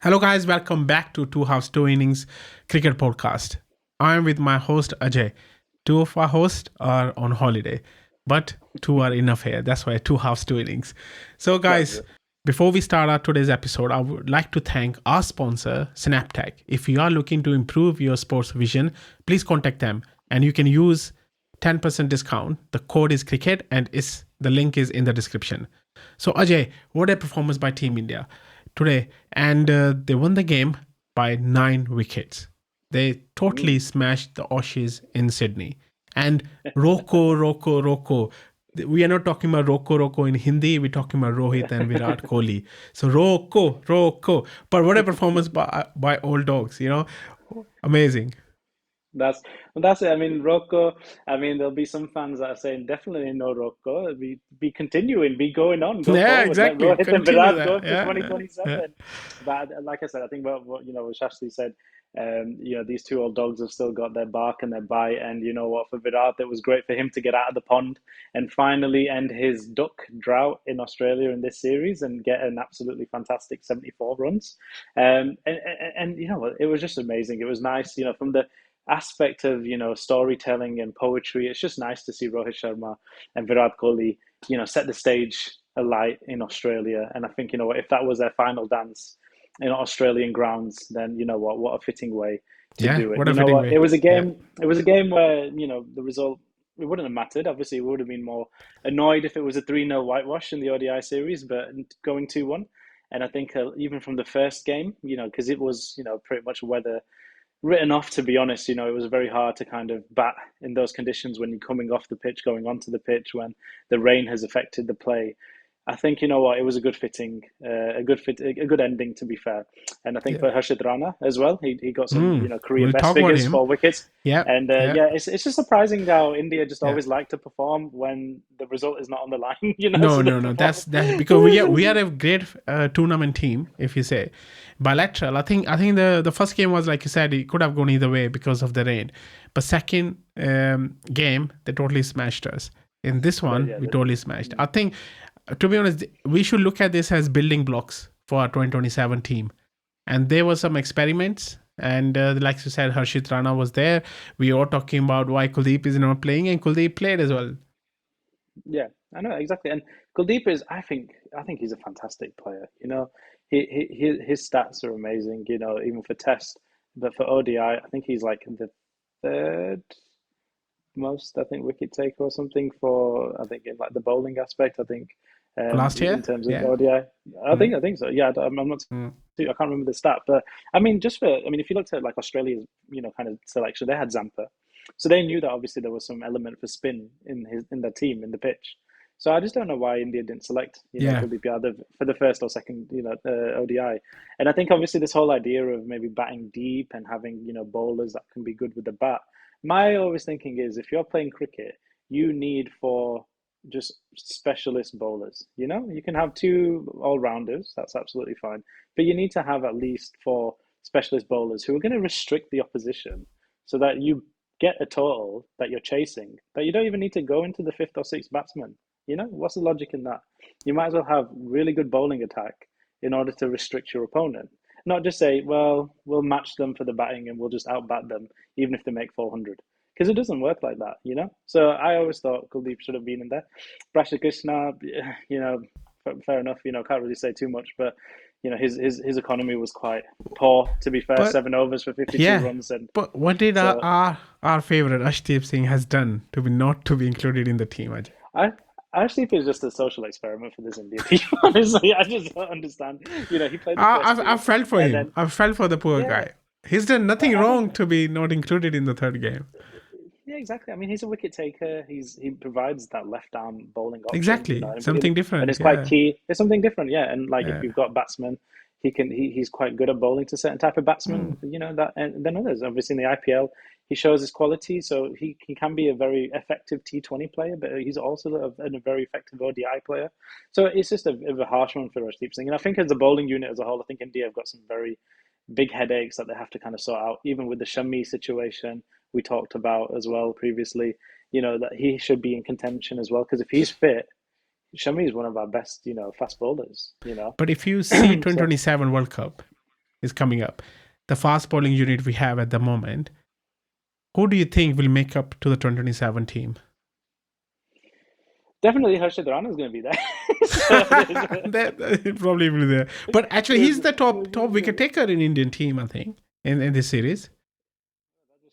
Hello, guys. Welcome back to Two House Two Innings Cricket Podcast. I'm with my host Ajay. Two of our hosts are on holiday, but two are enough here. That's why Two House Two Innings. So, That's guys, it. before we start our today's episode, I would like to thank our sponsor, SnapTech. If you are looking to improve your sports vision, please contact them, and you can use 10% discount. The code is cricket, and the link is in the description. So, Ajay, what a performance by Team India today, and they won the game by 9 wickets. They totally Mm. smashed the Aussies in Sydney. And ROKO ROKO ROKO. We are not talking about ROKO ROKO in Hindi. We're talking about Rohit and Virat Kohli. So ROKO ROKO. But what a performance by old dogs. Amazing. That's that's it. I mean, Rocco. I mean, there'll be some fans that are saying definitely no Rocco. Be continuing, be going on, go Yeah, forward. Let exactly. Rohit and Continue Virat that. go for Yeah, yeah, yeah. 2027. But like I said, I think what Shashti said. These two old dogs have still got their bark and their bite, and you know what? For Virat, it was great for him to get out of the pond and finally end his duck drought in Australia in this series and get an absolutely fantastic 74 runs. And you know what? It was just amazing. It was nice, from the aspect of storytelling and poetry. It's just nice to see Rohit Sharma and Virat Kohli set the stage alight in Australia. And I think if that was their final dance in Australian grounds, then what a fitting way to Yeah, do it. what a You know fitting what, way. Yeah. it was a game where the result, it wouldn't have mattered. Obviously, we would have been more annoyed if it was a 3-0 whitewash in the ODI series, but going 2-1. And I think even from the first game, because it was, pretty much weather written off, to be honest. It was very hard to kind of bat in those conditions when you're coming off the pitch, going onto the pitch, when the rain has affected the play. I think it was a good fitting, a good ending, to be fair. And I think Yeah. for Harshit Rana as well, he got some career We'll best talk about figures, him. 4 wickets. Yeah, And yeah, yeah, it's just surprising how India just yeah. always like to perform when the result is not on the line. No, So they no, no. perform. That's because we are a great tournament team. If you say bilateral, I think the first game was like you said, it could have gone either way because of the rain. But second game, they totally smashed us. In this one, Yeah, we totally smashed. I think, to be honest, we should look at this as building blocks for our 2027 team. And there were some experiments. And like you said, Harshit Rana was there. We are talking about why Kuldeep is not playing, and Kuldeep played as well. yeah, I know exactly. And Kuldeep is, I think he's a fantastic player. His stats are amazing. Even for Test, but for ODI, I think he's like the third most, I think, wicket taker or something for, I think, in like the bowling aspect. I think, For last in year, terms of yeah. ODI, Mm, I think so. Yeah, I'm not. mm. I can't remember the stat, but I mean, if you looked at like Australia's, kind of selection, they had Zampa, so they knew that obviously there was some element for spin in their team in the pitch. So I just don't know why India didn't select, Yeah. Kuldeep Yadav for the first or second, ODI. And I think obviously this whole idea of maybe batting deep and having, bowlers that can be good with the bat. My always thinking is if you're playing cricket, you need for just specialist bowlers. You can have two all rounders, that's absolutely fine. But you need to have at least four specialist bowlers who are going to restrict the opposition so that you get a total that you're chasing, that you don't even need to go into the fifth or sixth batsman. What's the logic in that? You might as well have really good bowling attack in order to restrict your opponent. Not just say, well, we'll match them for the batting and we'll just outbat them, even if they make 400. Because it doesn't work like that. So I always thought Kuldeep should have been in there. Brasha Krishna, fair enough, can't really say too much, but his economy was quite poor, to be fair. But 7 overs for 52 yeah, runs, and but what did our so our, our favorite Ashdeep Singh has done to be not to be included in the team, Ajay? I I actually think it's just a social experiment for this India team. Honestly, I just don't understand. He played the first I two, felt for and him. then I felt for the poor yeah, guy. He's done nothing I think wrong to be not included in the third game. yeah, exactly. I mean, he's a wicket taker. He provides that left arm bowling option, Exactly, and something it's different. quite Yeah, key. It's something different, yeah. And like if yeah. you've got batsmen, he's quite good at bowling to certain type of Mm. batsmen, that and then others. Obviously in the IPL, he shows his quality, so he can be a very effective T20 player, but he's also a very effective ODI player. So it's just a harsh one for Arshdeep Singh. And I think as a bowling unit as a whole, I think India have got some very big headaches that they have to kind of sort out, even with the Shami situation we talked about as well previously, that he should be in contention as well. Because if he's fit, Shami is one of our best, fast bowlers. But if you see So 2027 World Cup, is coming up. The fast bowling unit we have at the moment. Who do you think will make up to the 2027 team? Definitely Harshit Rana is going to be there. That probably will be there. But actually, he's the top wicket taker in Indian team, I think, in this series.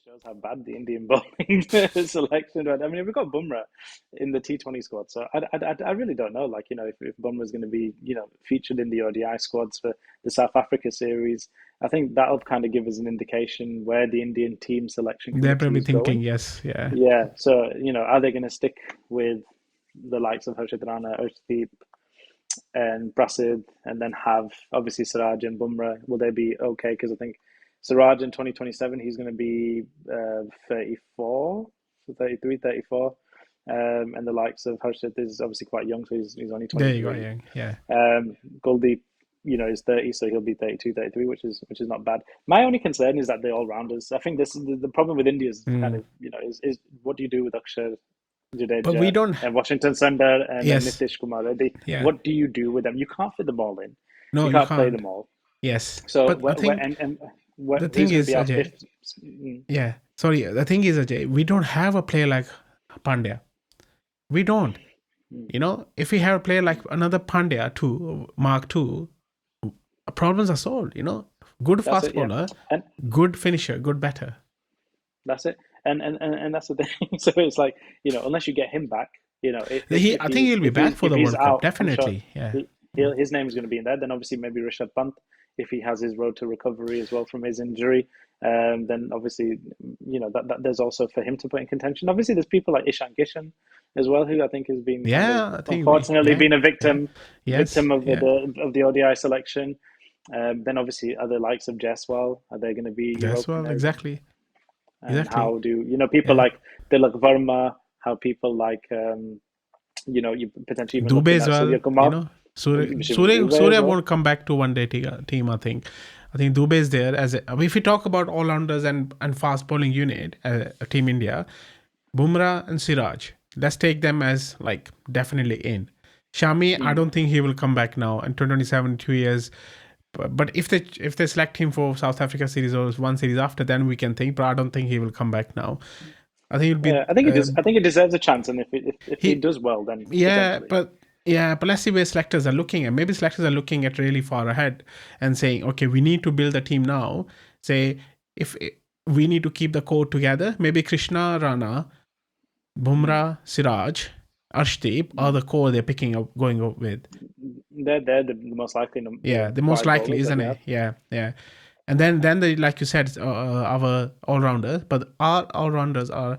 Shows how bad the Indian bowling selection. I mean, we've got Bumrah in the T20 squad, so I really don't know. Like, if Bumrah's going to be, featured in the ODI squads for the South Africa series, I think that'll kind of give us an indication where the Indian team selection They're committee probably is thinking, going. yes, yeah. Yeah, so, are they going to stick with the likes of Harshit Rana, Arshdeep, and Prasid, and then have obviously Siraj and Bumrah? Will they be okay? Because I think Siraj in 2027, he's going to be 34, 33, 34. And the likes of Harshit is obviously quite young, so he's only 23. There you go, yeah. Kuldeep, is 30, so he'll be 32, 33, which is not bad. My only concern is that the all-rounders. I think this the problem with India is kind of, is what do you do with Akshar, But we Jadeja, don't. and Washington Sundar, and then Yes. Nitish Kumar Reddy? Yeah. What do you do with them? You can't fit them all in. No, you can't play them all. Yes. So but I think the thing is, Ajay. Yeah. Sorry. The thing is, Ajay, we don't have a player like Pandya. We don't. If we have a player like another Pandya too, Mark II, problems are solved. Good fast bowler, and good finisher, good batter. That's it. And that's the thing. So it's like, unless you get him back, I think he'll be back for the World Cup. Definitely. Sure his name is going to be in there. Then obviously maybe Rishabh Pant, if he has his road to recovery as well from his injury. Then obviously, that there's also for him to put in contention. Obviously, there's people like Ishan Kishan as well, who I think has been unfortunately been a victim of the ODI selection. Then obviously other likes of Jaiswal, are they going to be Jaiswal? Exactly. And how do people like Tilak Verma? How people like you potentially even Dubey as well. Surya Kumar. Surya won't come back to one day team. I think Dubey is there as if we talk about all rounders and fast bowling unit, Team India, Bumrah and Siraj. Let's take them as like definitely in. Shami, I don't think he will come back now. And 2027, 2 years. But if they select him for South Africa series or one series after, then we can think. But I don't think he will come back now. I think it'll be. I think it deserves a chance, and if he does well, then but let's see where selectors are looking at. Maybe selectors are looking at really far ahead and saying, okay, we need to build a team now. Say if we need to keep the core together, maybe Krishna, Rana, Bumrah, Siraj, Arshdeep are the core they're picking up, going up with. They're the most likely. The most likely, isn't it? Yeah. And then they, like you said, our all-rounders, but our all-rounders are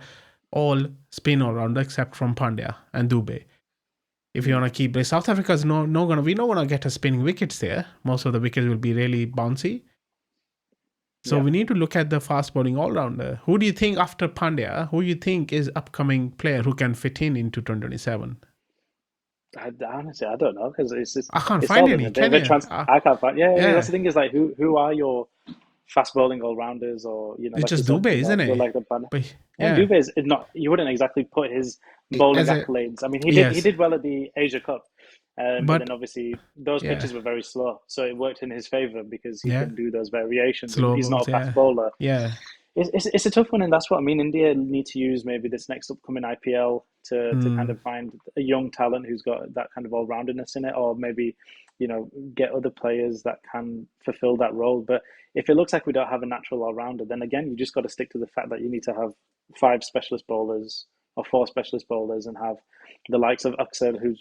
all spin all-rounder except from Pandya and Dubey. If you want to keep South Africa's we're not gonna get a spinning wickets there. Most of the wickets will be really bouncy. So we need to look at the fast bowling all-rounder. Who do you think after Pandya? Who do you think is upcoming player who can fit into 2027? Honestly, I don't know, because I can't find any. I can't find. Yeah. That's the thing, is like who are your fast bowling all rounders, or it's like just Dubey, isn't it? Like Dubey is not. You wouldn't exactly put his bowling accolades. I mean, he did well at the Asia Cup, but then obviously those pitches were very slow, so it worked in his favor because he can do those variations. He's not a fast bowler. Yeah. It's a tough one, and that's what I mean. India need to use maybe this next upcoming IPL to kind of find a young talent who's got that kind of all-roundedness in it, or maybe get other players that can fulfill that role. But if it looks like we don't have a natural all-rounder, then again you just got to stick to the fact that you need to have 5 specialist bowlers or 4 specialist bowlers, and have the likes of Akshar, who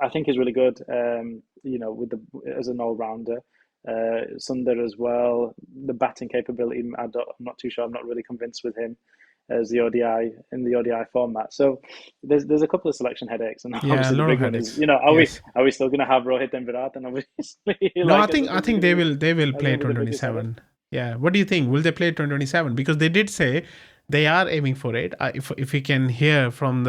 I think is really good, as an all-rounder. Sundar as well. The batting capability, I'm not too sure. I'm not really convinced with him as the ODI in the ODI format. So there's a couple of selection headaches, and obviously the big one is, are we still going to have Rohit and Virat? And obviously, no, I think they will play 2027. Yeah, what do you think? Will they play 2027? Because they did say they are aiming for it. If we can hear from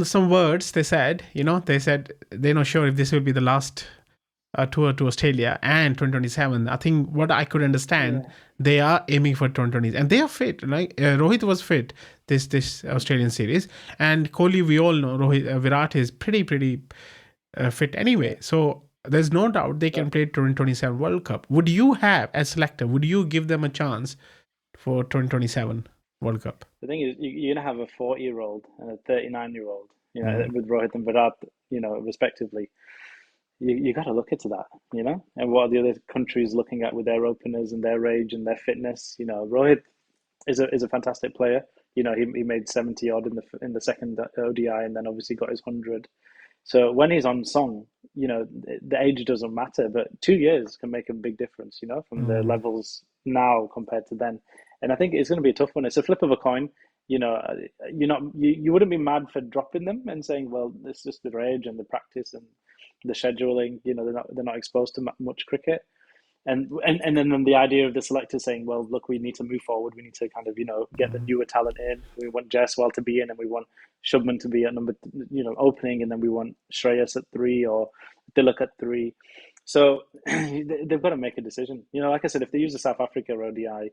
some words, they said they're not sure if this will be the last tour to Australia and 2027. I think what I could understand, they are aiming for 2020, and they are fit. Like Rohit was fit this Australian series, and Kohli, we all know Virat is pretty fit anyway. So there's no doubt they So can play 2027 World Cup. Would you have, as selector, would you give them a chance for 2027 World Cup? the thing is, you're gonna have a 40-year-old and a 39-year-old, Mm. with Rohit and Virat, respectively. You got to look into that, and what are the other countries looking at with their openers and their age and their fitness? Rohit is a fantastic player. He made 70 odd in the second ODI, and then obviously got his 100. So when he's on song, the age doesn't matter, but 2 years can make a big difference, from the Mm. levels now compared to then. And I think it's going to be a tough one. It's a flip of a coin. You wouldn't be mad for dropping them and saying, well, it's just the age and the practice and the scheduling. They're not exposed to much cricket. And then the idea of the selector saying, well, look, we need to move forward. We need to kind of, get the newer talent in. We want Jaiswal to be in, and we want Shubman to be at number, opening, and then we want Shreyas at three or Tilak at three. So they've got to make a decision. Like I said, if they use the South Africa ODI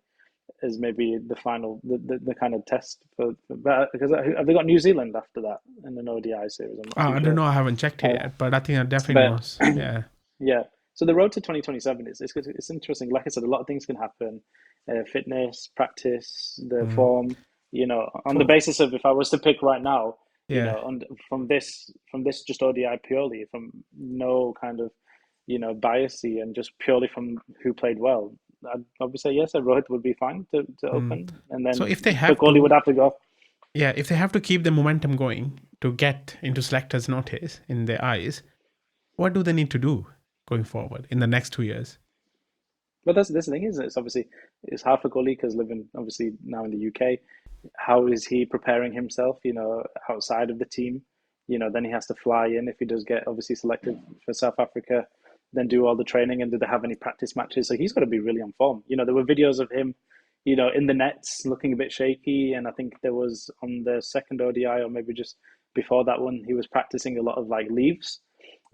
as maybe the final, the kind of test because have they got New Zealand after that in an ODI series? I'm not too I don't sure. know. I haven't checked it Uh, yet, but I think I definitely but knows. Yeah. yeah. So the road to 2027 it's interesting. Like I said, a lot of things can happen. Fitness, practice, the Mm. form. On the For basis of if I was to pick right now, yeah. from this just ODI purely, from no kind of biasy and just purely from who played well, I'd probably say yes. Rohit would be fine to Mm. open, and So then if they but have Kohli to, would have to go. yeah, if they have to keep the momentum going to get into selectors' notice in their eyes, what do they need to do going forward in the next 2 years? But that's the thing, is it's obviously it's hard for Kohli because living obviously now in the UK. How is he preparing himself? Outside of the team. Then he has to fly in if he does get obviously selected for South Africa. Then do all the training, and do they have any practice matches? So he's got to be really on form. There were videos of him, in the nets looking a bit shaky, and I think there was on the second ODI or maybe just before that one, he was practicing a lot of like leaves,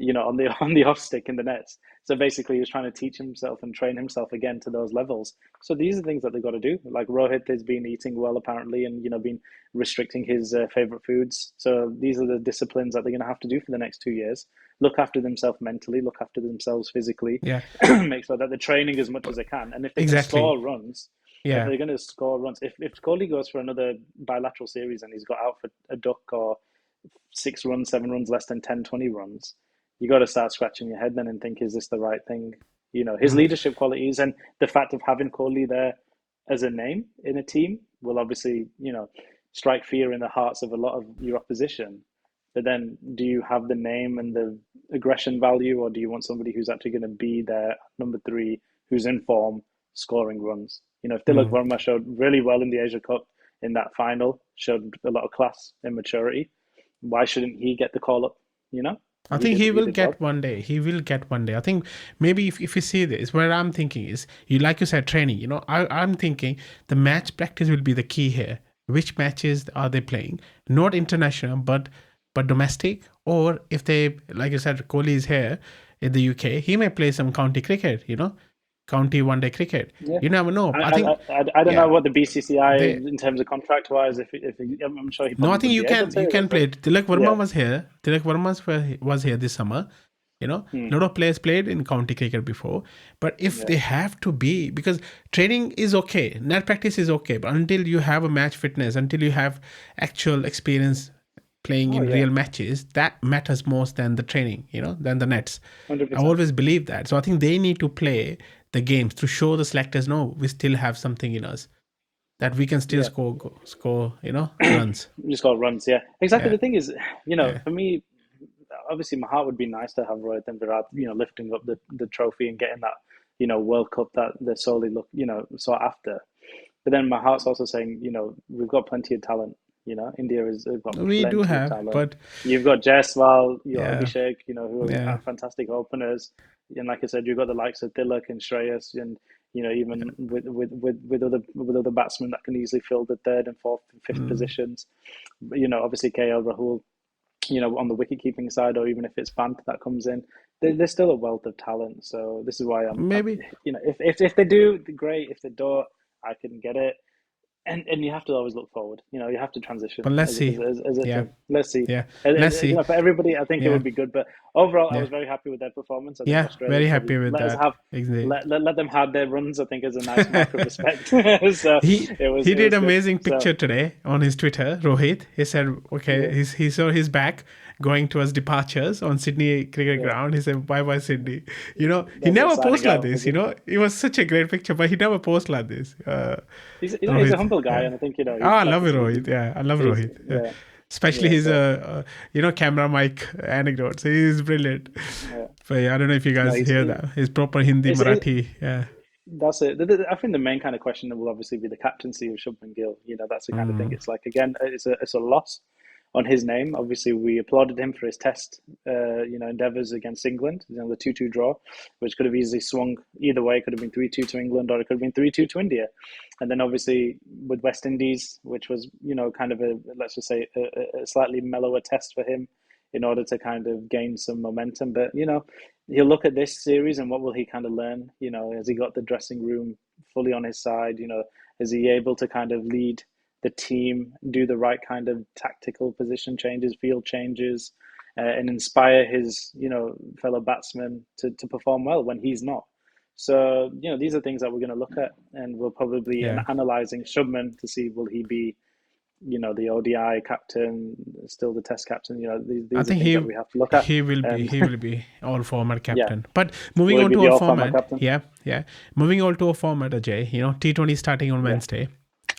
on the off stick in the nets. So basically, he was trying to teach himself and train himself again to those levels. So these are things that they've got to do. Like Rohit has been eating well apparently, and been restricting his favorite foods. So these are the disciplines that they're going to have to do for the next 2 years. Look after themselves mentally, look after themselves physically, Yeah, make sure that they're training as much as they can. And if they can exactly. score runs, if Yeah. they're going to score runs, if Kohli goes for another bilateral series and he's got out for a duck or 6 runs, 7 runs, less than 10, 20 runs, you got to start scratching your head then and think, is this the right thing? His Mm. leadership qualities and the fact of having Kohli there as a name in a team will obviously, strike fear in the hearts of a lot of your opposition. But then, do you have the name and the aggression value, or do you want somebody who's actually going to be there, number three, who's in form, scoring runs? If Tilak Mm. Verma showed really well in the Asia Cup in that final, showed a lot of class and maturity, why shouldn't he get the call up? You know, I he think did he he will did well. get one day. He will get one day. I think maybe if you see this, where I'm thinking is, you like you said, training. I'm thinking the match practice will be the key here. Which matches are they playing? Not international, but domestic. Or if they, like you said, Kohli is here in the UK, he may play some county cricket. County one day cricket. Yeah, You never know. I I I, think, I don't know yeah, what the BCCI they in terms of contract wise. If I'm sure he no, I probably think would you be able can to. you can play it. Tilak Yeah. Verma was here. Tilak Verma was here this summer. Hmm. A lot of players played in county cricket before. But if Yeah. they have to be, because training is okay, net practice is okay, but until you have a match fitness, until you have actual experience playing Oh in yeah. real matches, that matters most than the training, than the nets. Hundred I percent. always believe that. So I think they need to play the games to show the selectors, no, we still have something in us that we can still Yeah. score, runs. Just got runs. Yeah. Exactly. Yeah, The thing is, yeah. for me, obviously, my heart would be nice to have Rohit and Virat, lifting up the trophy and getting that, World Cup that they're solely sought after. But then my heart's also saying, we've got plenty of talent. India has got We do plenty of have, talent. but You've got Jaiswal, you got yeah, Abhishek, who yeah. are fantastic openers. And like I said, you've got the likes of Tilak and Shreyas, and even with other batsmen that can easily fill the third and fourth and fifth Mm. positions. Obviously KL Rahul, on the wicket keeping side, or even if it's Bant that comes in, there's still a wealth of talent. So this is why I'm Maybe if they do, great. If they don't, I can get it. and you have to always look forward. You have to transition But let's as see. as a Yeah, team. Let's see. yeah. Let's see. For everybody, I think it Yeah, would be good. But overall, I yeah, was very happy with their performance. I think yeah. Australia Very probably happy with let us that. have Exactly. let them have their runs. I think is a nice mark of respect. So He it did was good. amazing So picture today on his Twitter. Rohit, he said, okay, yeah, he saw his back going towards departures on Sydney cricket yeah, ground. He said, bye bye Sydney. He they're never posts signing like out. Was this. it? It was such a great picture, but he never posts like this. He's a Rohit, humble guy, yeah. and I think Oh, he I like love I it, said, Rohit. Yeah, I love he's Rohit. Yeah. yeah, Especially yeah. his So camera mic anecdotes. He's brilliant. yeah, But yeah, I don't know if you no, guys hear that. His proper Hindi it's Marathi. Yeah. that's it. I think the main kind of question will obviously be the captaincy of Shubman Gill. That's the kind of thing. Mm, It's like again, it's a loss on his name. Obviously, we applauded him for his test, endeavours against England. The 2-2 draw, which could have easily swung either way. It could have been 3-2 to England, or it could have been 3-2 to India. And then obviously with West Indies, which was kind of a, let's just say, a slightly mellower test for him in order to kind of gain some momentum. But he'll look at this series and what will he kind of learn? Has he got the dressing room fully on his side? Is he able to kind of lead the team, do the right kind of tactical position changes, field changes, and inspire his fellow batsmen to perform well when he's not? So these are things that we're going to look at, and we'll probably yeah. analyzing Shubman to see will he be the ODI captain, still the Test captain. I These are think things that we have to look at. And he will be all format yeah, captain. But moving will he on be to the our all-format format, captain? yeah, yeah. Moving on to our format, Ajay. T20 starting on Yeah, Wednesday.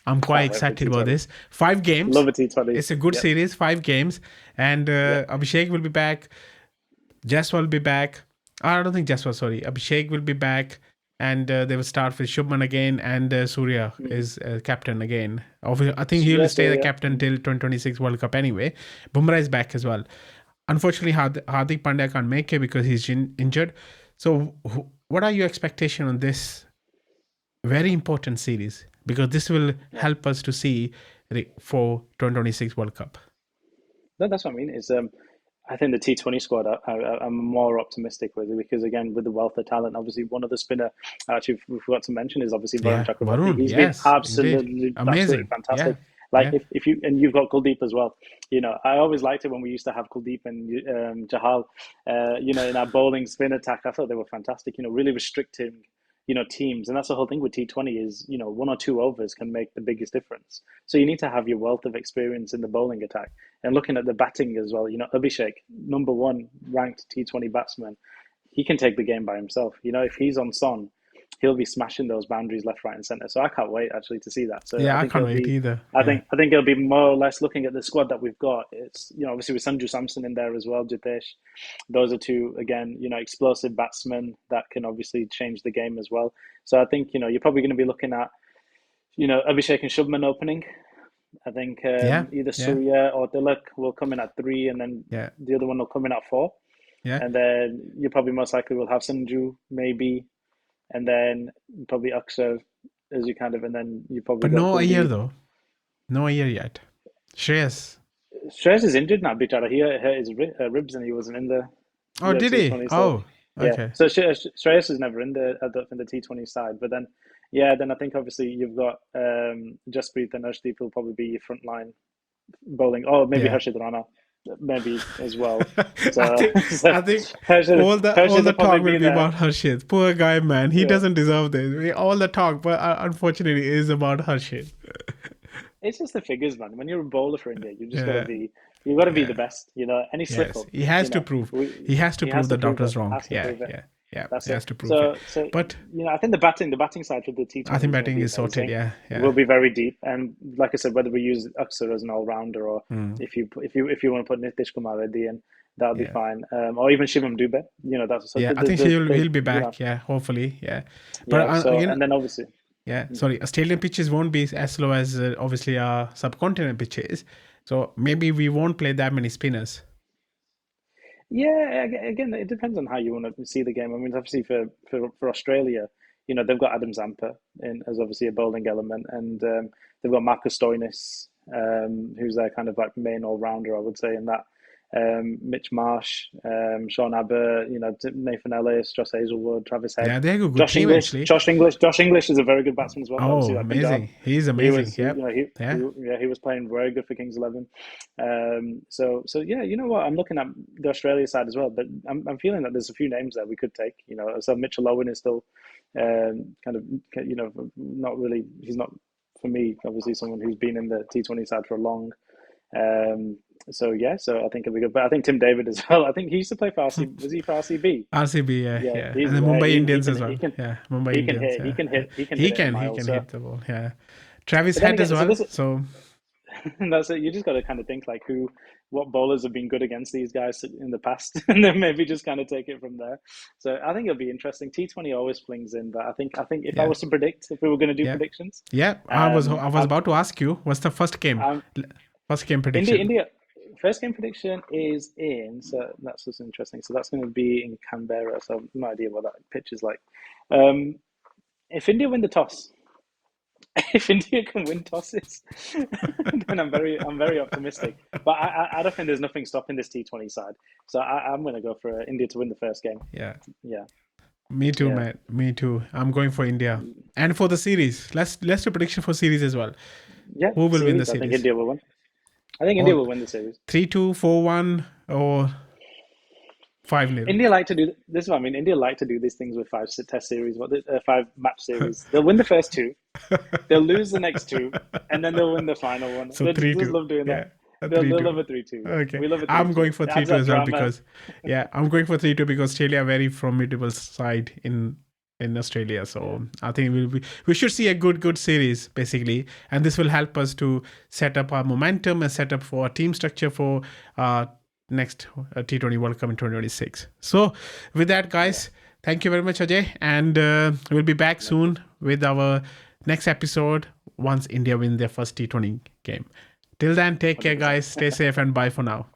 I'm quite can't wait for excited about T20. this. 5 games. Love a T20. It's a good Yep, series. 5 games, and yep. Abhishek will be back. Jaswal will be back. I don't think Jaswal. Sorry, Abhishek will be back, and they will start with Shubman again, and Surya Mm. is captain again. Obviously, I think he will Yeah, stay so the yeah. captain till 2026 World Cup anyway. Bumrah is back as well. Unfortunately, Hardik Pandya can't make it because he's injured. So, what are your expectations on this very important series? Because this will Yeah. help us to see for 2026 World Cup. No, that's what I mean. I think the T20 squad, I'm more optimistic with it because, again, with the wealth of talent, obviously one of the spinner, actually, we forgot to mention is obviously Varun Yeah, Chakravarti. Varun. He's been Yes, indeed. absolutely Amazing. Yeah, fantastic. Like yeah, if you and you've got Kuldeep as well. I always liked it when we used to have Kuldeep and Jahal. In our bowling spin attack, I thought they were fantastic. Really restricting teams, and that's the whole thing with T20 is 1 or 2 overs can make the biggest difference. So you need to have your wealth of experience in the bowling attack. And looking at the batting as well, Abhishek, number one ranked T20 batsman, he can take the game by himself. If he's on Son, he'll be smashing those boundaries left, right, and centre. So I can't wait actually to see that. So yeah. I can't wait either. I Yeah, think I think it'll be more or less looking at the squad that we've got. It's obviously with Sanju Samson in there as well, Jitesh. Those are two again, explosive batsmen that can obviously change the game as well. So I think you're probably going to be looking at Abhishek and Shubman opening. I think yeah, either yeah, Surya or Tilak will come in at 3, and then yeah, the other one will come in at 4. yeah. And then you probably most likely will have Sanju maybe, and then probably Akshar as you kind of, and then you probably But got no Iyer Kuldeep. though. No Iyer yet. Shreyas. Shreyas is injured now, Bichara. He hurt his ribs and he wasn't in the Oh, did he? T20. So Oh, yeah, okay. so Shreyas is never in the T20 side. But then then I think obviously you've got Jasprit and Arshdeep will probably be your front line bowling. Oh, maybe Yeah. Harshit Rana, maybe as well. I So, think so I think Harshit, all Harshit the will probably talk will be be there. about Harshit. Poor guy, man. He Yeah. doesn't deserve this. All the talk, but unfortunately, is about Harshit. It's just the figures, man. When you're a bowler for India, Yeah, you've got to be the yeah. best. Any slip Yes, up, he has to prove. He has to he has prove to the prove it. doctor's wrong. Has to Yeah, prove it. yeah, yeah. That's He it. has to prove it. So But I think the batting side for the I T20 think is going to batting be is sorted. amazing. Yeah, It yeah. will be very deep, and like I said, whether we use Akshar as an all rounder or Mm, if you want to put Nitish Kumar Reddy in, that'll be yeah. fine. Or even Shivam Dube. That's so Yeah, I think he'll be back. Yeah, hopefully. Yeah, but yeah. So again, and then obviously. yeah. Sorry, stadium pitches won't be as slow as obviously our subcontinent pitches. So maybe we won't play that many spinners. Yeah, again, it depends on how you want to see the game. I mean, obviously for Australia, they've got Adam Zampa in as obviously a bowling element, and they've got Marcus Stoinis, who's their kind of like main all rounder, I would say, in that. Mitch Marsh, Sean Abbott, Nathan Ellis, Josh Hazelwood, Travis Head, Yeah, they're a good team actually. Josh English is a very good batsman as well. Oh, Obviously, like Punjab, amazing! He's he amazing. was, Yep. Yeah. he was playing very good for Kings 11. So yeah, you know what? I'm looking at the Australia side as well, but I'm feeling that there's a few names there we could take. So Mitchell Owen is still kind of not really. He's not for me. Obviously, someone who's been in the T20 side for a long. So I think it'll be good. But I think Tim David as well. I think he used to play for RCB. Was he for RCB? RCB, yeah, Yeah, yeah, and the Mumbai Indians as well. Yeah, Mumbai he can Indians. hit. Yeah, He can yeah. hit. He can hit it He miles. can hit the ball. Yeah, Travis But then Head as again, well. So that's it. You just got to kind of think like what bowlers have been good against these guys in the past, and then maybe just kind of take it from there. So I think it'll be interesting. T20 always flings in, but I think if I yeah, was to predict, if we were going to do yeah, predictions, yeah. I was about to ask you, what's the first game? um, First game India, prediction. India. First game prediction is in, so that's just interesting. So that's going to be in Canberra. So I've no idea what that pitch is like. Um, if India win the toss, if India can win tosses, then I'm very optimistic. But I don't think there's nothing stopping this T20 side. So I'm going to go for India to win the first game. Yeah. Yeah. Me too, Yeah. man. Me too. I'm going for India. And for the series, let's do prediction for series as well. Yeah. Who will win the I think series? India will win. I think India will win the series. 3-2, 4-1, or 5-0. India like to do this. Is what I mean. India like to do these things with 5 test series, 5 match series. They'll win the first 2, they'll lose the next 2, and then they'll win the final one. So They 3-2. just love doing that. Yeah, They'll love a 3-2. Okay. We love a 3-2. I'm going for 3-2 as well drama. because, I'm going for 3-2 because Australia are very formidable side in Australia. So I think we should see a good series basically, and this will help us to set up our momentum and set up for our team structure for next T20 World Cup in 2026. So with that, guys, thank you very much, Ajay, and we'll be back soon with our next episode once India win their first T20 game. Till then, take care, guys. Stay safe and bye for now.